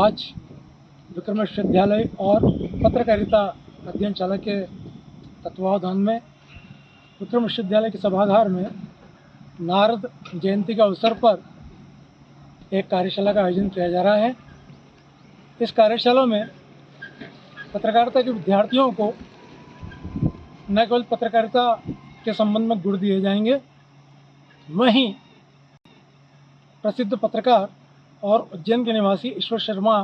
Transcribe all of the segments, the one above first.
आज विक्रम विश्वविद्यालय और पत्रकारिता अध्ययन चालक के तत्वावधान में विक्रम विश्वविद्यालय के सभागार में नारद जयंती के अवसर पर एक कार्यशाला का आयोजन किया जा रहा है। इस कार्यशाला में पत्रकारिता के विद्यार्थियों को न केवल पत्रकारिता के संबंध में गुण दिए जाएंगे, वहीं प्रसिद्ध पत्रकार और उज्जैन के निवासी ईश्वर शर्मा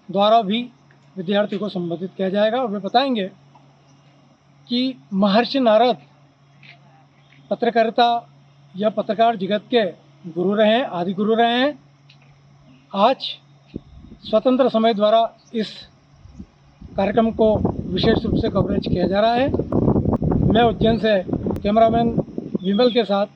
द्वारा भी विद्यार्थी को संबोधित किया जाएगा। वे बताएंगे कि महर्षि नारद पत्रकारिता या पत्रकार जगत के गुरु रहे हैं, आदि गुरु रहे हैं। आज स्वतंत्र समय द्वारा इस कार्यक्रम को विशेष रूप से कवरेज किया जा रहा है। मैं उज्जैन से कैमरामैन विमल के साथ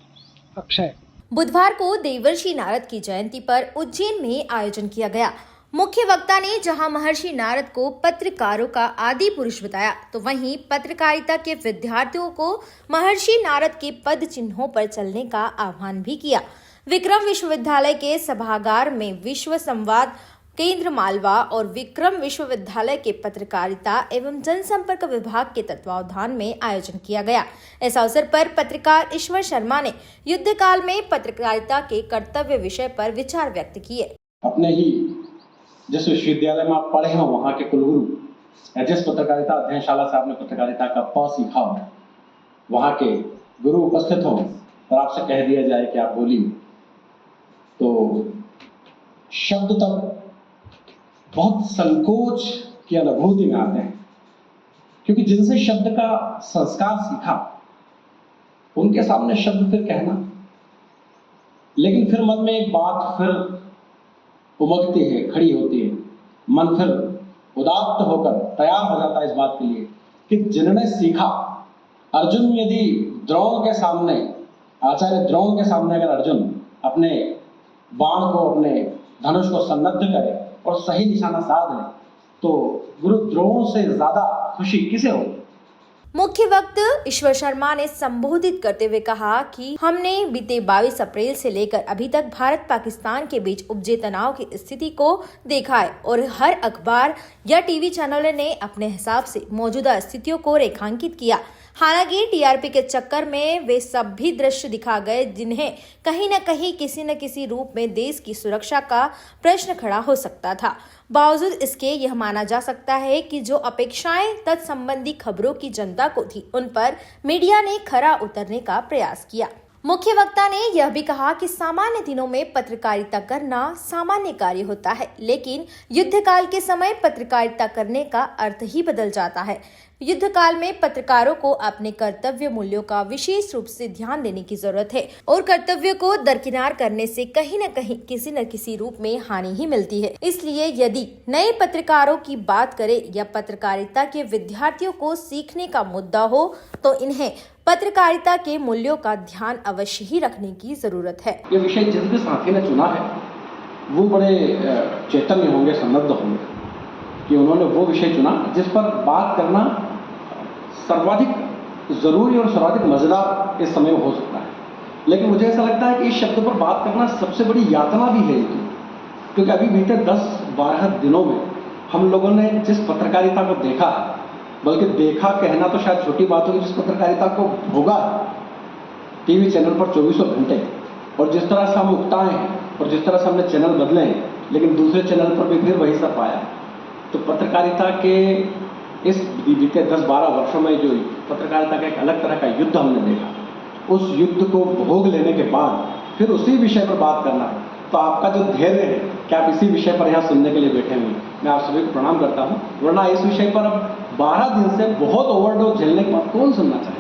अक्षय। बुधवार को देवर्षि नारद की जयंती पर उज्जैन में आयोजन किया गया। मुख्य वक्ता ने जहां महर्षि नारद को पत्रकारों का आदि पुरुष बताया, तो वहीं पत्रकारिता के विद्यार्थियों को महर्षि नारद के पद चिन्हों पर चलने का आह्वान भी किया। विक्रम विश्वविद्यालय के सभागार में विश्व संवाद केंद्र मालवा और विक्रम विश्वविद्यालय के पत्रकारिता एवं जनसंपर्क विभाग के तत्वावधान में आयोजन किया गया। इस अवसर पर पत्रकार ईश्वर शर्मा ने युद्ध काल में पत्रकारिता के कर्तव्य विषय पर विचार व्यक्त किए। अपने ही जिस विश्वविद्यालय में आप पढ़े हो, वहाँ के कुलगुरु या जिस पत्रकारिता अध्ययनशाला से आपने पत्रकारिता का प सीखा हो, वहाँ के गुरु उपस्थित हो और आपसे कह दिया जाए कि आप बोलिए, तो शब्द तक बहुत संकोच की अनुभूति में आते हैं, क्योंकि जिनसे शब्द का संस्कार सीखा उनके सामने शब्द फिर कहना, लेकिन फिर मन में एक बात फिर उमगती है, खड़ी होती है। मन फिर उदात्त होकर तैयार हो जाता है इस बात के लिए कि जिन्होंने सीखा, अर्जुन यदि द्रोण के सामने, आचार्य द्रोण के सामने अगर अर्जुन अपने बाण को, अपने धनुष को सन्नद्ध करे और सही निशाना साध ले, तो गुरु द्रोण से ज्यादा खुशी किसे होगी। मुख्य वक्ता ईश्वर शर्मा ने संबोधित करते हुए कहा कि हमने बीते 22 अप्रैल से लेकर अभी तक भारत पाकिस्तान के बीच उपजे तनाव की स्थिति को देखा है और हर अखबार या टीवी चैनल ने अपने हिसाब से मौजूदा स्थितियों को रेखांकित किया। हालांकि टीआरपी के चक्कर में वे सब भी दृश्य दिखा गए जिन्हें कहीं न कहीं किसी न किसी रूप में देश की सुरक्षा का प्रश्न खड़ा हो सकता था। बावजूद इसके यह माना जा सकता है कि जो अपेक्षाएं तत्संबंधी खबरों की जनता को थी, उन पर मीडिया ने खरा उतरने का प्रयास किया। मुख्य वक्ता ने यह भी कहा कि सामान्य दिनों में पत्रकारिता करना सामान्य कार्य होता है, लेकिन युद्ध काल के समय पत्रकारिता करने का अर्थ ही बदल जाता है। युद्ध काल में पत्रकारों को अपने कर्तव्य मूल्यों का विशेष रूप से ध्यान देने की जरूरत है और कर्तव्य को दरकिनार करने से कहीं न कहीं किसी न किसी रूप में हानि ही मिलती है। इसलिए यदि नए पत्रकारों की बात करें या पत्रकारिता के विद्यार्थियों को सीखने का मुद्दा हो, तो इन्हें पत्रकारिता के मूल्यों का ध्यान अवश्य ही रखने की जरूरत है। ये विषय जिस भी साथी ने चुना है वो बड़े चैतन्य होंगे, सन्नद्ध होंगे कि उन्होंने वो विषय चुना जिस पर बात करना सर्वाधिक जरूरी और सर्वाधिक मजेदार इस समय में हो सकता है। लेकिन मुझे ऐसा लगता है कि इस शब्द पर बात करना सबसे बड़ी यातना भी है, क्योंकि अभी बीते 10-12 दिनों में हम लोगों ने जिस पत्रकारिता को देखा है, बल्कि देखा कहना तो शायद छोटी बात होगी, जिस पत्रकारिता को भोगा टीवी चैनल पर 24 घंटे, और जिस तरह से हम उकताए हैं और जिस तरह से हमने चैनल बदले हैं, लेकिन दूसरे चैनल पर भी फिर वही सब पाया। तो पत्रकारिता के इस बीते 10-12 वर्षों में जो पत्रकारिता का एक अलग तरह का युद्ध हमने देखा, उस युद्ध को भोग लेने के बाद फिर उसी विषय पर बात करना है, तो आपका जो धैर्य है कि आप इसी विषय पर यहाँ सुनने के लिए बैठे हुए, मैं आप सभी को प्रणाम करता हूँ। वरना इस विषय पर अब 12 दिन से बहुत ओवरडोज झेलने के बाद कौन सुनना चाहेगा।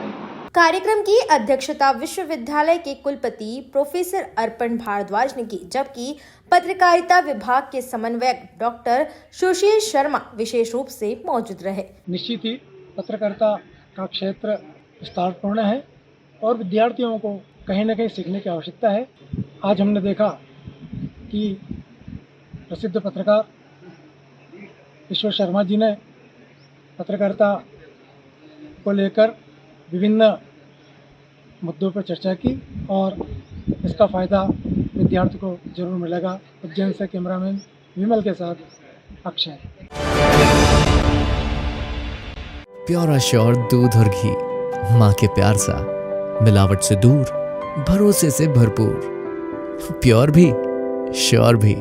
कार्यक्रम की अध्यक्षता विश्वविद्यालय के कुलपति प्रोफेसर अर्पण भारद्वाज ने की, जबकि पत्रकारिता विभाग के समन्वयक डॉक्टर सुशील शर्मा विशेष रूप से मौजूद रहे। निश्चित ही पत्रकारिता का क्षेत्र विस्तारपूर्ण है और विद्यार्थियों को कहीं न कहीं सीखने की आवश्यकता है। आज हमने देखा कि प्रसिद्ध पत्रकार ईश्वर शर्मा जी ने पत्रकारिता को लेकर विभिन्न मुद्दों पर चर्चा की और इसका फ़ायदा विद्यार्थी को जरूर मिलेगा। उज्जैन से कैमरामैन विमल के साथ अक्षय। प्योर श्योर दूध और घी, माँ के प्यार सा, मिलावट से दूर, भरोसे से भरपूर, प्योर भी श्योर भी।